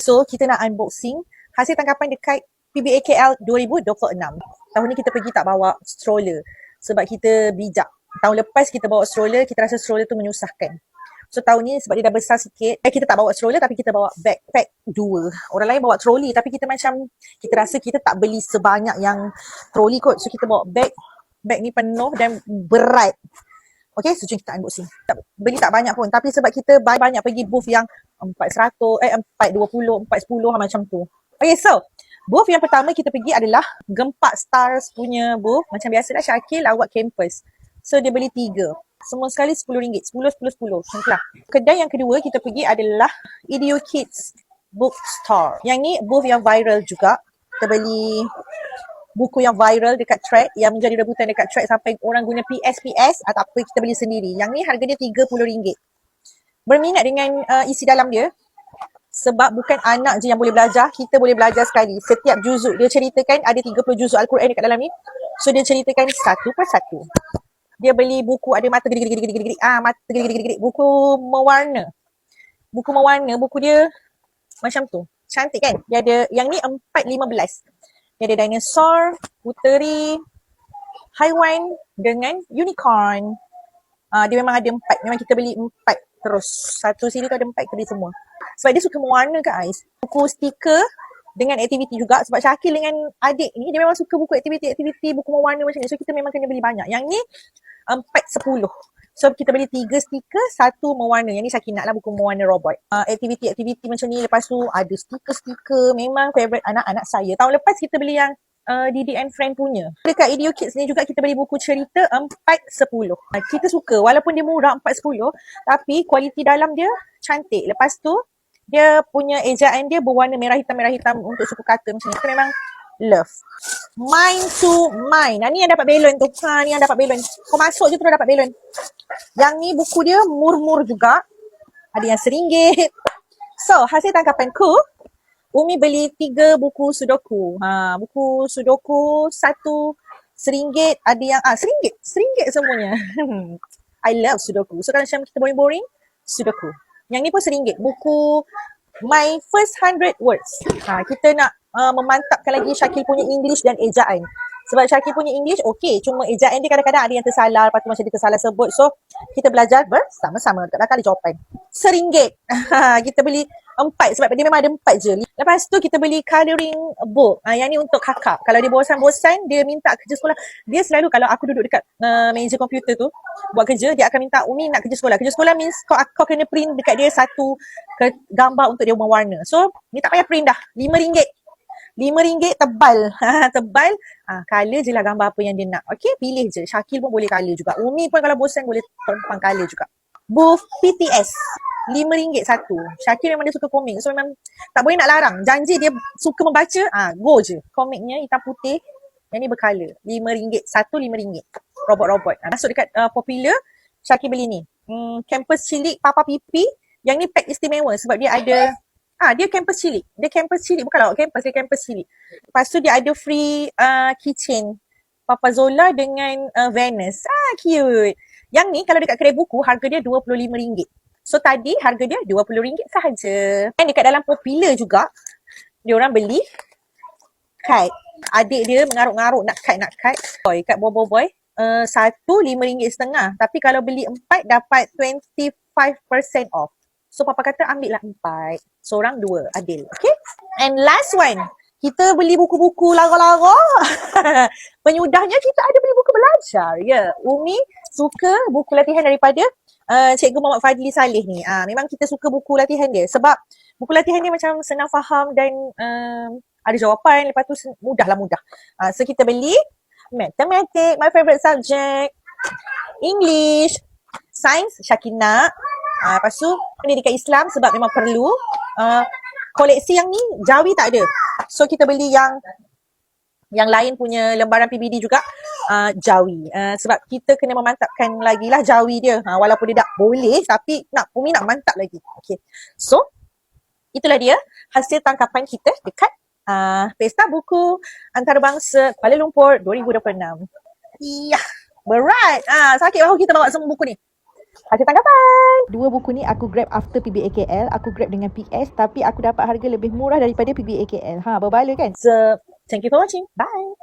So, kita nak unboxing hasil tangkapan dekat PBA KL 2026. Tahun ni kita pergi tak bawa stroller sebab kita bijak. Tahun lepas kita bawa stroller, kita rasa stroller tu menyusahkan. So tahun ni sebab dia dah besar sikit, kita tak bawa stroller tapi kita bawa backpack 2. Orang lain bawa trolley tapi kita macam, kita rasa kita tak beli sebanyak yang trolley kot. So kita bawa bag ni penuh dan berat. Okay, so jom kita unboxing. Beli tak banyak pun tapi sebab kita banyak pergi booth yang 420, 410 macam tu. Okay, so booth yang pertama kita pergi adalah Gempak Stars punya booth. Macam biasalah Syakil awak campus. So dia beli 3. Semua sekali RM10. 10, 10, 10. Macam itulah. Kedai yang kedua kita pergi adalah Edu Kids Bookstore. Yang ni booth yang viral juga. Kita beli buku yang viral dekat Thread, yang menjadi rebutan dekat Thread sampai orang guna PS atau apa, kita beli sendiri. Yang ni harga dia RM30. Berminat dengan isi dalam dia sebab bukan anak je yang boleh belajar, kita boleh belajar sekali. Setiap juzuk dia ceritakan, ada 30 juzuk Al-Quran dekat dalam ni. So dia ceritakan satu persatu. Dia beli buku ada mata gede-gede, mata gede-gede, buku mewarna. Buku dia macam tu. Cantik kan? Dia ada, yang ni 4.15. Dia ada dinosaur, puteri, haiwan dengan unicorn. Dia memang ada 4. Memang kita beli 4 terus. Satu sini tu ada 4, kita beli semua. Sebab dia suka mewarna guys. Buku stiker dengan aktiviti juga. Sebab Syakil dengan adik ni, dia memang suka buku aktiviti, buku mewarna macam ni. So kita memang kena beli banyak. Yang ni 4.10. So kita beli 3 stiker, 1 mewarna. Yang ni Syakil nak lah buku mewarna robot. Aktiviti macam ni. Lepas tu ada stiker-stiker. Memang favourite anak-anak saya. Tahun lepas kita beli yang Didi and Friend punya. Dekat Edu Kids ni juga kita beli buku cerita 4.10. Kita suka walaupun dia murah 4.10 tapi kualiti dalam dia cantik. Lepas tu dia punya ejaan dia berwarna merah hitam untuk suku kata macam ni. Kita memang love. Mine to mine. Ni yang dapat belon tu. Ni yang dapat belon. Kau masuk je tu dah dapat belon. Yang ni buku dia murmur juga. Ada yang RM1. So hasil tangkapanku, Umi beli 3 buku sudoku. Buku sudoku 1 RM1, ada yang RM1 semuanya. I love sudoku. So kalau macam kita boring-boring, sudoku. Yang ni pun RM1. Buku My First 100 Words. Kita nak memantapkan lagi Syakil punya English dan ejaan. Sebab Syakil punya English okey, cuma ejaan dia kadang-kadang ada yang tersalah, lepas tu macam dia tersalah sebut. So kita belajar bersama-sama. Dekat belakang ada jawapan. RM1. Kita beli 4 sebab dia memang ada 4 je. Lepas tu kita beli colouring book. Yang ni untuk kakak. Kalau dia bosan-bosan, dia minta kerja sekolah. Dia selalu kalau aku duduk dekat meja komputer tu buat kerja, dia akan minta, Umi nak kerja sekolah. Kerja sekolah means kau kena print dekat dia satu gambar untuk dia mewarna. So ni tak payah print dah. RM5. RM5 tebal. Tebal. Colour je lah gambar apa yang dia nak. Okay, pilih je. Syakil pun boleh colour juga. Umi pun kalau bosan boleh tempang colour juga. Booth PTS. RM5 satu. Syakil memang dia suka komik. So memang tak boleh nak larang. Janji dia suka membaca. Go je. Komiknya hitam putih. Yang ni bercolour. RM5. Satu RM5. Robot-robot. Masuk dekat popular. Syakil beli ni. Campus Cilik Papa Pipi. Yang ni pack istimewa sebab dia ada dia campus cilik. Dia campus cilik. Bukan lawak campus. Dia campus cilik. Lepas tu dia ada free keychain. Papa Zola dengan Venice. Cute. Yang ni kalau dekat kedai buku, harga dia RM25. So tadi harga dia RM20 sahaja. Dan dekat dalam popular juga, dia orang beli kite. Adik dia mengarut-ngarut nak kite. Boy, kat boy. Satu RM5.50. Tapi kalau beli 4 dapat 25% off. So papa kata ambil lah 4. Seorang 2, adil. Okay. And last one. Kita beli buku-buku lara-lara. Penyudahnya kita ada beli buku belajar. Umi suka buku latihan daripada Cikgu Muhammad Fadli Saleh ni. Memang kita suka buku latihan dia. Sebab buku latihan dia macam senang faham dan ada jawapan. Lepas tu mudah. So kita beli Mathematics, my favorite subject. English. Science, Syakina. Lepas tu pendidikan Islam sebab memang perlu. Koleksi yang ni Jawi tak ada. So kita beli yang lain punya lembaran PBD juga Jawi. Sebab kita kena memantapkan lagi lah Jawi dia. Walaupun dia tak boleh tapi Umi nak mantap lagi. Okay. So itulah dia hasil tangkapan kita dekat Pesta Buku Antarabangsa Kuala Lumpur 2026. Berat. Sakit bahu kita bawa semua buku ni. Hasil tanggapan. Dua buku ni aku grab after PBAKL. Aku grab dengan PS tapi aku dapat harga lebih murah daripada PBAKL. Berbala kan? So, thank you for watching. Bye.